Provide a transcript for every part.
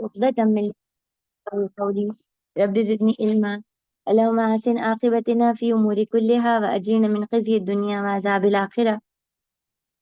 عقدة من قولي رب زدني علما اللهم أحسن عاقبتنا في أمور كلها وأجرنا من خزي الدنيا وعذاب الآخرة۔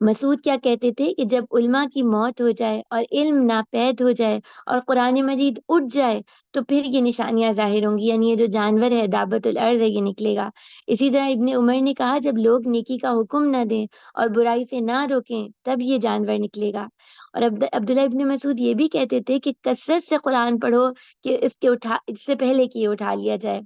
مسعود کیا کہتے تھے کہ جب علماء کی موت ہو جائے اور علم ناپید ہو جائے اور قرآن مجید اٹھ جائے تو پھر یہ نشانیاں ظاہر ہوں گی، یعنی یہ جو جانور ہے دابت الارض ہے یہ نکلے گا۔ اسی طرح ابن عمر نے کہا جب لوگ نیکی کا حکم نہ دیں اور برائی سے نہ روکیں تب یہ جانور نکلے گا۔ اور عبداللہ ابن مسعود یہ بھی کہتے تھے کہ کثرت سے قرآن پڑھو کہ اس سے پہلے کہ یہ اٹھا لیا جائے۔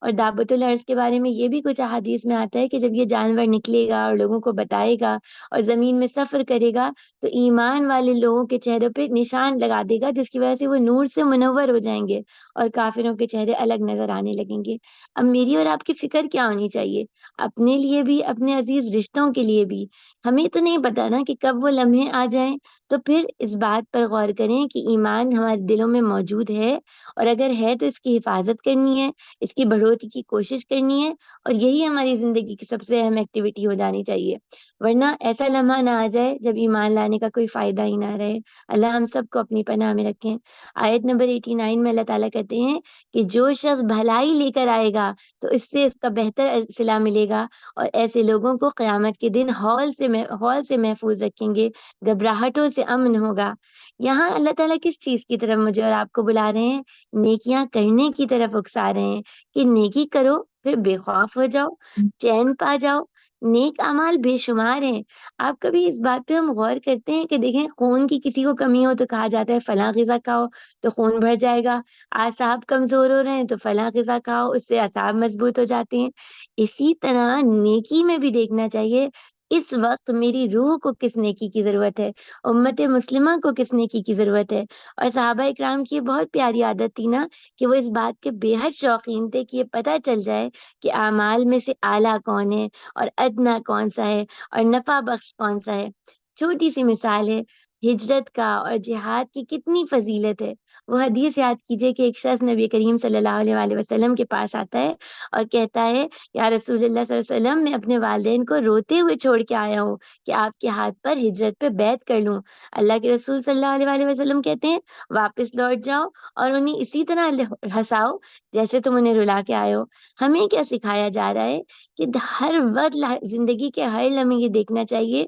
اور دعوت الارض کے بارے میں یہ بھی کچھ احادیث میں آتا ہے کہ جب یہ جانور نکلے گا اور لوگوں کو بتائے گا اور زمین میں سفر کرے گا تو ایمان والے لوگوں کے چہروں پہ نشان لگا دے گا جس کی وجہ سے وہ نور سے منور ہو جائیں گے اور کافروں کے چہرے الگ نظر آنے لگیں گے۔ اب میری اور آپ کی فکر کیا ہونی چاہیے؟ اپنے لیے بھی، اپنے عزیز رشتوں کے لیے بھی۔ ہمیں تو نہیں پتا نا کہ کب وہ لمحے آ جائیں، تو پھر اس بات پر غور کریں کہ ایمان ہمارے دلوں میں موجود ہے، اور اگر ہے تو اس کی حفاظت کرنی ہے، اس کی بڑھوتری کی کوشش کرنی ہے، اور یہی ہماری زندگی کی سب سے اہم ایکٹیویٹی ہو جانی چاہیے۔ ورنہ ایسا لمحہ نہ آ جائے جب ایمان لانے کا کوئی فائدہ ہی نہ رہے۔ اللہ ہم سب کو اپنی پناہ میں رکھیں۔ آیت نمبر 89 میں اللہ تعالیٰ کہتے ہیں کہ جو شخص بھلائی لے کر آئے گا تو اس سے اس کا بہتر صلہ ملے گا، اور ایسے لوگوں کو قیامت کے دن ہول سے محفوظ رکھیں گے، گھبراہٹوں سے امن ہوگا۔ یہاں اللہ تعالیٰ کس چیز کی طرف مجھے اور آپ کو بلا رہے ہیں؟ نیکیاں کرنے کی طرف اکسا رہے ہیں کہ نیکی کرو پھر بے خوف ہو جاؤ، چین پا جاؤ۔ نیک اعمال بے شمار ہیں۔ آپ کبھی اس بات پہ ہم غور کرتے ہیں کہ دیکھیں خون کی کسی کو کمی ہو تو کہا جاتا ہے فلاں غذا کھاؤ تو خون بڑھ جائے گا، اعصاب کمزور ہو رہے ہیں تو فلاں غذا کھاؤ اس سے اعصاب مضبوط ہو جاتے ہیں۔ اسی طرح نیکی میں بھی دیکھنا چاہیے اس وقت میری روح کو کس نیکی کی ضرورت ہے، امت مسلمہ کو کس نیکی کی ضرورت ہے۔ اور صحابہ اکرام کی یہ بہت پیاری عادت تھی نا کہ وہ اس بات کے بے حد شوقین تھے کہ یہ پتہ چل جائے کہ اعمال میں سے اعلیٰ کون ہے اور ادنا کون سا ہے اور نفع بخش کون سا ہے۔ چھوٹی سی مثال ہے، ہجرت کا اور جہاد کی کتنی فضیلت ہے۔ وہ حدیث یاد کیجئے کہ ایک شخص نبی کریم صلی اللہ علیہ وآلہ وسلم کے پاس آتا ہے اور کہتا ہے یا رسول اللہ صلی اللہ علیہ وسلم، میں اپنے والدین کو روتے ہوئے چھوڑ کے آیا ہوں کہ آپ کے ہاتھ پر ہجرت پہ بیعت کر لوں۔ اللہ کے رسول صلی اللہ علیہ وآلہ وسلم کہتے ہیں واپس لوٹ جاؤ اور انہیں اسی طرح ہنساؤ جیسے تم انہیں رلا کے آئے ہو۔ ہمیں کیا سکھایا جا رہا ہے کہ ہر وقت زندگی کے ہر لمحے یہ دیکھنا چاہیے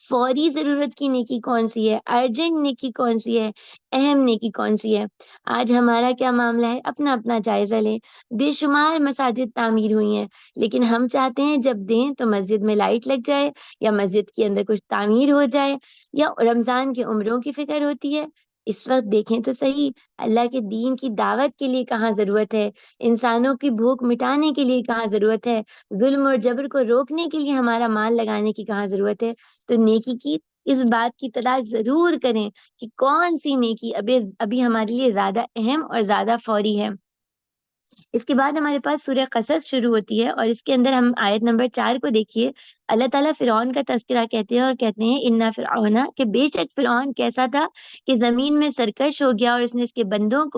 فوری ضرورت کی نیکی کون سی ہے، ارجنٹ نیکی کون سی ہے، اہم نیکی کون سی ہے۔ آج ہمارا کیا معاملہ ہے، اپنا اپنا جائزہ لیں۔ بے شمار مساجد تعمیر ہوئی ہیں لیکن ہم چاہتے ہیں جب دیں تو مسجد میں لائٹ لگ جائے یا مسجد کے اندر کچھ تعمیر ہو جائے یا رمضان کے عمروں کی فکر ہوتی ہے۔ اس وقت دیکھیں تو صحیح، اللہ کے دین کی دعوت کے لیے کہاں ضرورت ہے، انسانوں کی بھوک مٹانے کے لیے کہاں ضرورت ہے، ظلم اور جبر کو روکنے کے لیے ہمارا مال لگانے کی کہاں ضرورت ہے۔ تو نیکی کی اس بات کی تلاش ضرور کریں کہ کون سی نیکی ابھی ہمارے لیے زیادہ اہم اور زیادہ فوری ہے۔ اس کے بعد ہمارے پاس سورہ قصص شروع ہوتی ہے اور اس کے اندر ہم آیت نمبر 4 کو دیکھیے۔ اللہ تعالیٰ فرعون کا تذکرہ کہتے ہیں اور کہتے ہیں انا فرعون، کہ بے شک فرعون کیسا تھا کہ زمین میں سرکش ہو گیا اور اس نے اس کے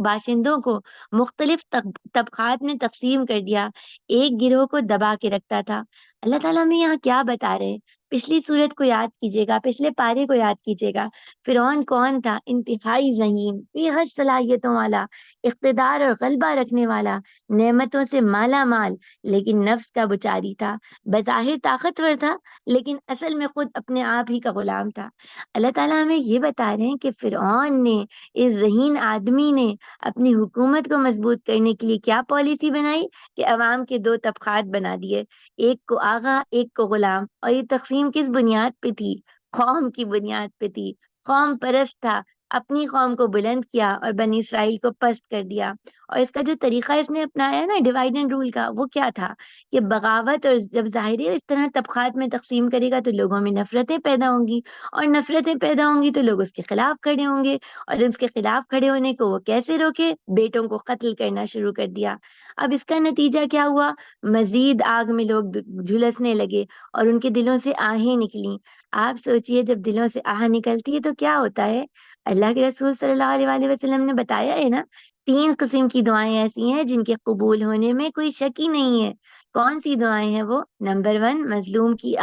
باشندوں کو مختلف طبقات میں تقسیم کر دیا، ایک گروہ کو دبا کے رکھتا تھا۔ اللہ تعالیٰ ہمیں یہاں کیا بتا رہے ہیں؟ پچھلی سورت کو یاد کیجیے گا، پچھلے پارے کو یاد کیجیے گا۔ فرعون کون تھا؟ انتہائی ذہین، بے حد صلاحیتوں والا، اقتدار اور غلبہ رکھنے والا، نعمتوں سے مالا مال، لیکن نفس کا بچاری تھا۔ بظاہر طاقتور تھا لیکن اصل میں خود اپنے آپ ہی کا غلام تھا۔ اللہ تعالیٰ ہمیں یہ بتا رہے ہیں کہ فرعون نے، اس ذہین آدمی نے اپنی حکومت کو مضبوط کرنے کے لیے کیا پالیسی بنائی کہ عوام کے دو طبقات بنا دیے، ایک کو آغا ایک کو غلام۔ اور یہ تقسیم کس بنیاد پہ تھی؟ قوم کی بنیاد پہ تھی۔ قوم پرست تھا، اپنی قوم کو بلند کیا اور بنی اسرائیل کو پست کر دیا۔ اور اس کا جو طریقہ اس نے اپنایا نا ڈیوائڈ اینڈ رول کا، وہ کیا تھا کہ بغاوت، اور جب ظاہر ہے اس طرح طبقات میں تقسیم کرے گا تو لوگوں میں نفرتیں پیدا ہوں گی، اور نفرتیں پیدا ہوں گی تو لوگ اس کے خلاف کھڑے ہوں گے، اور اس کے خلاف کھڑے ہونے کو وہ کیسے روکے؟ بیٹوں کو قتل کرنا شروع کر دیا۔ اب اس کا نتیجہ کیا ہوا؟ مزید آگ میں لوگ جھلسنے لگے اور ان کے دلوں سے آہیں نکلیں۔ آپ سوچئے جب دلوں سے آہ نکلتی ہے تو کیا ہوتا ہے؟ اللہ کے رسول صلی اللہ علیہ وآلہ وسلم نے بتایا ہے نا، 3 قسم کی دعائیں ایسی ہیں جن کے قبول ہونے میں کوئی شک ہی نہیں ہے۔ کون سی دعائیں ہیں وہ؟ نمبر 1 مظلوم کی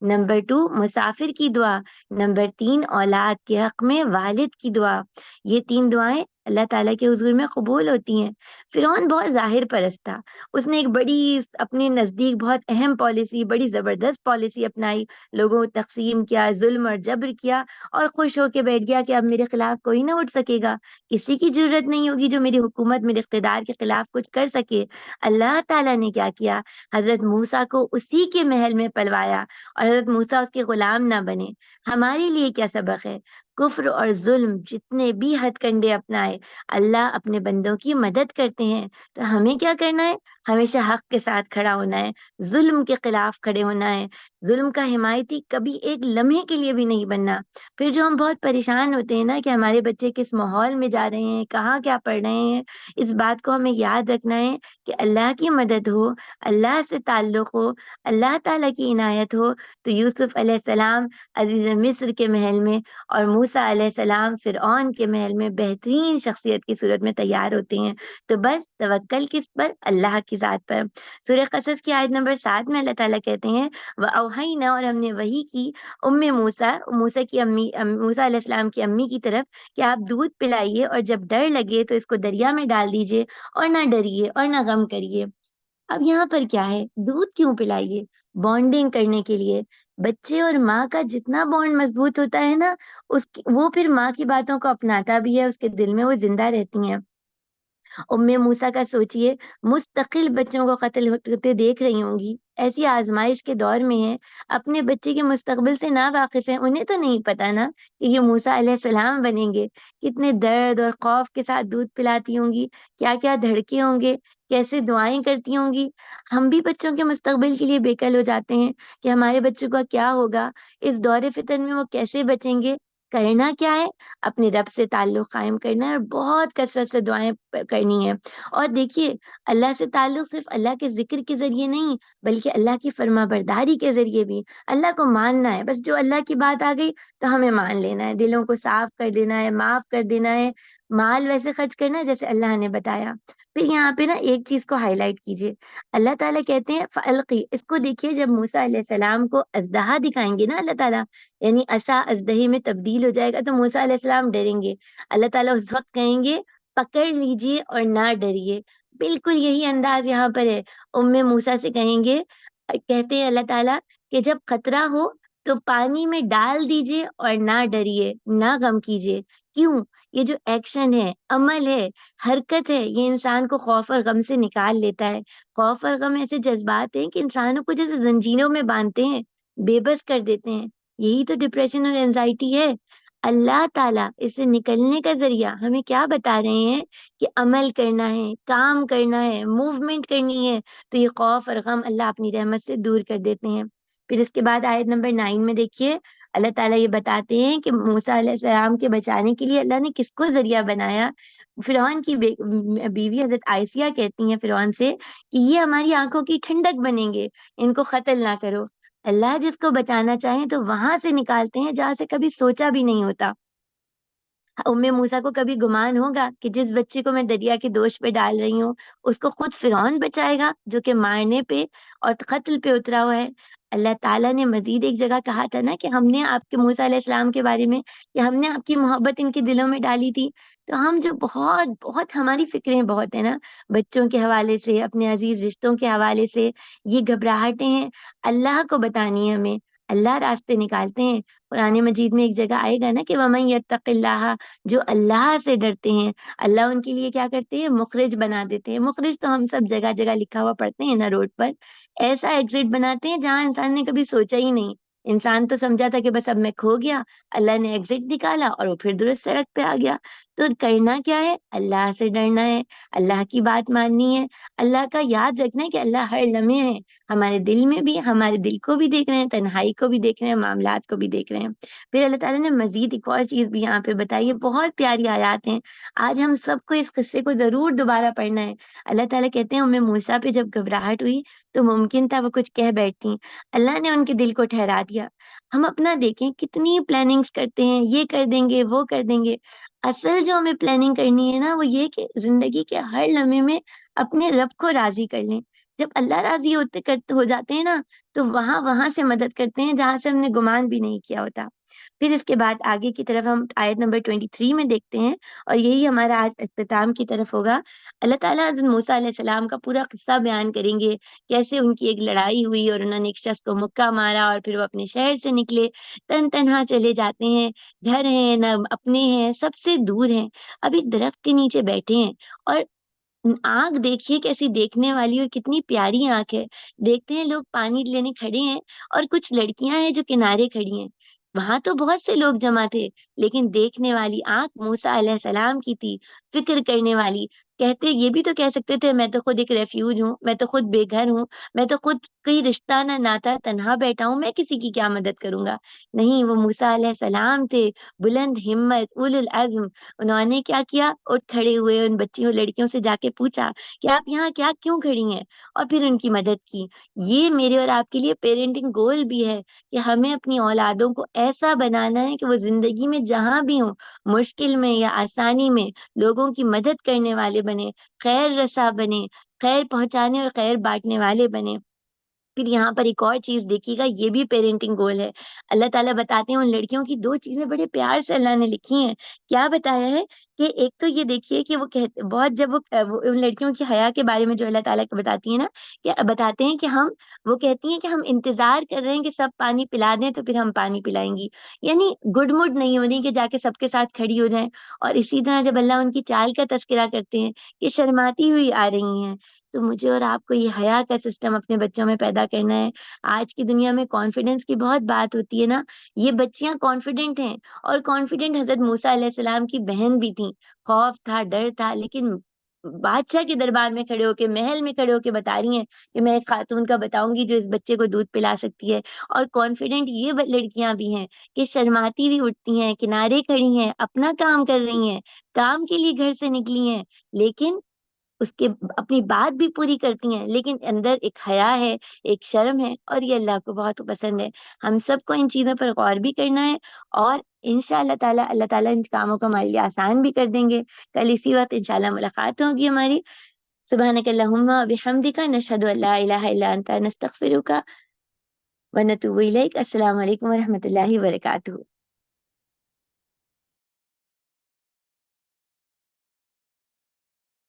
نمبر 2 مسافر کی دعا، نمبر 3 اولاد کے حق میں والد کی دعا۔ یہ 3 دعائیں اللہ تعالیٰ کے حضور میں قبول ہوتی ہیں۔ فرعون بہت ظاہر پرست تھا، اس نے ایک بڑی اپنے نزدیک بہت اہم پالیسی، بڑی زبردست پالیسی اپنائی، لوگوں کو تقسیم کیا، ظلم اور جبر کیا، اور خوش ہو کے بیٹھ گیا کہ اب میرے خلاف کوئی نہ اٹھ سکے گا، کسی کی ضرورت نہیں ہوگی جو میری حکومت، میرے اقتدار کے خلاف کچھ کر سکے۔ اللہ تعالیٰ نے کیا کیا؟ حضرت موسیٰ کو اسی کے محل میں پلوایا، اور حضرت موسیٰ اس کے غلام نہ بنے۔ ہمارے لیے کیا سبق ہے؟ کفر اور ظلم جتنے بھی ہتھ کنڈے اپنائے، اللہ اپنے بندوں کی مدد کرتے ہیں۔ تو ہمیں کیا کرنا ہے؟ ہمیشہ حق کے ساتھ کھڑا ہونا ہے، ظلم کے خلاف کھڑے ہونا ہے، ظلم کا حمایتی کبھی ایک لمحے کے لیے بھی نہیں بننا۔ پھر جو ہم بہت پریشان ہوتے ہیں نا کہ ہمارے بچے کس ماحول میں جا رہے ہیں، کہاں کیا پڑھ رہے ہیں، اس بات کو ہمیں یاد رکھنا ہے کہ اللہ کی مدد ہو، اللہ سے تعلق ہو، اللہ تعالیٰ کی عنایت ہو، تو یوسف علیہ السلام عزیز مصر کے محل میں، اور موسیٰ علیہ السلام فرعون کے محل میں بہترین شخصیت کی صورت میں تیار ہوتے ہیں۔ تو بس توکل کس پر؟ اللہ کی ذات پر۔ سورہ قصص کی آیت نمبر 7 میں اللہ تعالیٰ کہتے ہیں وَأَوْحَيْنَا، اور ہم نے وحی کی موسیٰ کی امی، موسیٰ علیہ السلام کی امی کی طرف کہ آپ دودھ پلائیے، اور جب ڈر لگے تو اس کو دریا میں ڈال دیجئے، اور نہ ڈریے اور نہ غم کریے۔ اب یہاں پر کیا ہے؟ دودھ کیوں پلائیے؟ بانڈنگ کرنے کے لیے۔ بچے اور ماں کا جتنا بانڈ مضبوط ہوتا ہے نا، وہ پھر ماں کی باتوں کو اپناتا بھی ہے، اس کے دل میں وہ زندہ رہتی ہیں۔ ام موسیٰ کا سوچئے، مستقل بچوں کو قتل ہوتے دیکھ رہی ہوں گی، ایسی آزمائش کے دور میں ہے، اپنے بچے کے مستقبل سے نا واقف ہیں، انہیں تو نہیں پتا نا کہ یہ موسیٰ علیہ السلام بنیں گے۔ کتنے درد اور خوف کے ساتھ دودھ پلاتی ہوں گی، کیا کیا دھڑکے ہوں گے، کیسے دعائیں کرتی ہوں گی۔ ہم بھی بچوں کے مستقبل کے لیے بےکل ہو جاتے ہیں کہ ہمارے بچوں کا کیا ہوگا، اس دور فتن میں وہ کیسے بچیں گے۔ کرنا کیا ہے؟ اپنے رب سے تعلق قائم کرنا ہے، اور بہت کثرت سے دعائیں کرنی ہے۔ اور دیکھیے، اللہ سے تعلق صرف اللہ کے ذکر کے ذریعے نہیں، بلکہ اللہ کی فرما برداری کے ذریعے بھی۔ اللہ کو ماننا ہے، بس جو اللہ کی بات آ گئی تو ہمیں مان لینا ہے، دلوں کو صاف کر دینا ہے، معاف کر دینا ہے، مال ویسے خرچ کرنا ہے جیسے اللہ نے بتایا۔ پھر یہاں پہ نا ایک چیز کو ہائی لائٹ کیجیے، اللہ تعالیٰ کہتے ہیں فَأَلْقِ، اس کو دیکھیے، جب موسیٰ علیہ السلام کو اژدہا دکھائیں گے نا اللہ تعالیٰ، یعنی عصا اژدہے میں تبدیل ہو جائے گا، تو موسیٰ علیہ السلام ڈریں گے۔ اللہ تعالیٰ اس وقت کہیں گے پکڑ لیجیے اور نہ ڈریے۔ بالکل یہی انداز یہاں پر ہے۔ ام موسیٰ سے کہیں گے، کہتے ہیں اللہ تعالیٰ کہ جب خطرہ ہو تو پانی میں ڈال دیجیے اور نہ ڈریے، نہ غم کیجیے۔ کیوں؟ یہ جو ایکشن ہے، عمل ہے، حرکت ہے، یہ انسان کو خوف اور غم سے نکال لیتا ہے۔ خوف اور غم ایسے جذبات ہیں کہ انسانوں کو جیسے زنجیروں میں باندھتے ہیں، بے بس کر دیتے ہیں۔ یہی تو ڈپریشن اور اینزائٹی ہے۔ اللہ تعالیٰ اس سے نکلنے کا ذریعہ ہمیں کیا بتا رہے ہیں کہ عمل کرنا ہے، کام کرنا ہے، موومنٹ کرنی ہے، تو یہ خوف اور غم اللہ اپنی رحمت سے دور کر دیتے ہیں۔ پھر اس کے بعد آیت نمبر 9 میں دیکھیے، اللہ تعالیٰ یہ بتاتے ہیں کہ موسیٰ علیہ السلام کے بچانے کے لیے اللہ نے کس کو ذریعہ بنایا؟ فرعون کی بیوی حضرت عائشہ کہتی ہیں فرعون سے کہ یہ ہماری آنکھوں کی ٹھنڈک بنیں گے، ان کو قتل نہ کرو۔ اللہ جس کو بچانا چاہیں تو وہاں سے نکالتے ہیں جہاں سے کبھی سوچا بھی نہیں ہوتا۔ ام موسیٰ کو کبھی گمان ہوگا کہ جس بچے کو میں دریا کے دوش پہ ڈال رہی ہوں اس کو خود فرعون بچائے گا جو کہ مارنے پہ اور قتل پہ اترا ہوا ہے؟ اللہ تعالیٰ نے مزید ایک جگہ کہا تھا نا کہ ہم نے آپ کے موسیٰ علیہ السلام کے بارے میں کہ ہم نے آپ کی محبت ان کے دلوں میں ڈالی تھی۔ تو ہم جو بہت بہت ہماری فکریں بہت ہیں نا، بچوں کے حوالے سے، اپنے عزیز رشتوں کے حوالے سے، یہ گھبراہٹیں ہیں، اللہ کو بتانی ہے ہمیں۔ اللہ راستے نکالتے ہیں۔ قرآن مجید میں ایک جگہ آئے گا نا کہ وَمَن يَتَّقِ اللَّهَ، جو اللہ سے ڈرتے ہیں، اللہ ان کے لیے کیا کرتے ہیں؟ مخرج بنا دیتے ہیں۔ مخرج تو ہم سب جگہ جگہ لکھا ہوا پڑھتے ہیں نا روڈ پر، ایسا ایگزٹ بناتے ہیں جہاں انسان نے کبھی سوچا ہی نہیں۔ انسان تو سمجھا تھا کہ بس اب میں کھو گیا، اللہ نے ایگزٹ نکالا اور وہ پھر درست سڑک پہ آ گیا۔ تو کرنا کیا ہے؟ اللہ سے ڈرنا ہے، اللہ کی بات ماننی ہے، اللہ کا یاد رکھنا ہے کہ اللہ ہر لمحے ہے، ہمارے دل میں بھی، ہمارے دل کو بھی دیکھ رہے ہیں، تنہائی کو بھی دیکھ رہے ہیں، معاملات کو بھی دیکھ رہے ہیں۔ پھر اللہ تعالیٰ نے مزید ایک اور چیز بھی یہاں پہ بتائی ہے، بہت پیاری آیات ہیں، آج ہم سب کو اس قصے کو ضرور دوبارہ پڑھنا ہے۔ اللہ تعالیٰ کہتے ہیں ام موسیٰ پہ جب گھبراہٹ ہوئی تو ممکن تھا وہ کچھ کہہ بیٹھتی، اللہ نے ان کے دل کو ٹھہرا دیا۔ ہم اپنا دیکھیں کتنی پلاننگز کرتے ہیں، یہ کر دیں گے، وہ کر دیں گے۔ اصل جو ہمیں پلاننگ کرنی ہے نا وہ یہ کہ زندگی کے ہر لمحے میں اپنے رب کو راضی کر لیں۔ جب اللہ راضی ہو جاتے ہیں نا، تو وہاں وہاں سے مدد کرتے ہیں جہاں سے ہم نے گمان بھی نہیں کیا ہوتا۔ پھر اس کے بعد آگے کی طرف ہم آیت نمبر 23 میں دیکھتے ہیں، اور یہی ہمارا آج اختتام کی طرف ہوگا۔ اللہ تعالیٰ حضرت موسیٰ علیہ السلام کا پورا قصہ بیان کریں گے، کیسے ان کی ایک لڑائی ہوئی اور انہوں نے ایک شخص کو مکہ مارا، اور پھر وہ اپنے شہر سے نکلے، تن تنہا چلے جاتے ہیں، گھر ہیں نہ اپنے ہیں، سب سے دور ہیں، اب ایک درخت کے نیچے بیٹھے ہیں، اور آنکھ دیکھیے کیسی دیکھنے والی اور کتنی پیاری آنکھ ہے۔ دیکھتے ہیں لوگ پانی لینے کھڑے ہیں، اور کچھ لڑکیاں ہیں جو کنارے کھڑی ہیں۔ وہاں تو بہت سے لوگ جمع تھے، لیکن دیکھنے والی آنکھ موسیٰ علیہ السلام کی تھی، فکر کرنے والی۔ کہتے یہ بھی تو کہہ سکتے تھے میں تو خود ایک ریفیوج ہوں، میں تو خود بے گھر ہوں، میں تو خود کوئی رشتہ نہ ناتا، تنہا بیٹھا ہوں، میں کسی کی کیا مدد کروں گا۔ نہیں، وہ موسیٰ علیہ السلام تھے، بلند ہمت، اولو العزم۔ انہوں نے کیا کیا، اٹھ کھڑے ہوئے، ان بچیوں لڑکیوں سے جا کے پوچھا کہ آپ یہاں کیا کیوں کھڑی ہیں، اور پھر ان کی مدد کی۔ یہ میرے اور آپ کے لیے پیرنٹنگ گول بھی ہے کہ ہمیں اپنی اولادوں کو ایسا بنانا ہے کہ وہ زندگی میں جہاں بھی ہوں، مشکل میں یا آسانی میں، لوگوں کی مدد کرنے والے بنے، خیر رسا بنے، خیر پہنچانے اور خیر بانٹنے والے بنے۔ پھر یہاں پر ایک اور چیز دیکھیے گا، یہ بھی پیرنٹنگ گول ہے۔ اللہ تعالیٰ بتاتے ہیں ان لڑکیوں کی دو چیزیں بڑے پیار سے اللہ نے لکھی ہیں۔ کیا بتایا ہے کہ ایک تو یہ دیکھیے کہ وہ کہتے بہت، جب وہ ان لڑکیوں کی حیا کے بارے میں جو اللہ تعالیٰ کو بتاتی ہیں نا، کہ بتاتے ہیں کہ وہ کہتی ہیں کہ ہم انتظار کر رہے ہیں کہ سب پانی پلا دیں تو پھر ہم پانی پلائیں گی۔ یعنی گڈ مڈ نہیں ہو رہی کہ جا کے سب کے ساتھ کھڑی ہو جائیں۔ اور اسی طرح جب اللہ ان کی چال کا تذکرہ کرتے ہیں کہ شرماتی ہوئی آ رہی ہیں، تو مجھے اور آپ کو یہ حیا کا سسٹم اپنے بچوں میں پیدا کرنا ہے۔ آج کی دنیا میں کانفیڈنس کی بہت بات ہوتی ہے نا، یہ بچیاں کانفیڈنٹ ہیں، اور کانفیڈنٹ حضرت موسیٰ علیہ السلام کی بہن بھی تھیں۔ خوف تھا، ڈر تھا، لیکن بادشاہ کے دربار میں کھڑے ہو کے، محل میں کھڑے ہو کے بتا رہی ہیں کہ میں ایک خاتون کا بتاؤں گی جو اس بچے کو دودھ پلا سکتی ہے۔ اور کانفیڈنٹ یہ لڑکیاں بھی ہیں کہ شرماتی بھی اٹھتی ہیں، کنارے کھڑی ہیں، اپنا کام کر رہی ہیں، کام کے لیے گھر سے نکلی ہیں، لیکن اس کے اپنی بات بھی پوری کرتی ہیں، لیکن اندر ایک حیا ہے، ایک شرم ہے، اور یہ اللہ کو بہت پسند ہے۔ ہم سب کو ان چیزوں پر غور بھی کرنا ہے، اور انشاءاللہ تعالی اللہ تعالیٰ ان کاموں کو ہمارے لیے آسان بھی کر دیں گے۔ کل اسی وقت انشاءاللہ ملاقات ہوگی ہماری۔ سبحانک اللہم و بحمدک، نشہد ان لا الہ الا انت، نستغفرک و نتوب الیک۔ السلام علیکم و رحمۃ اللہ وبرکاتہ۔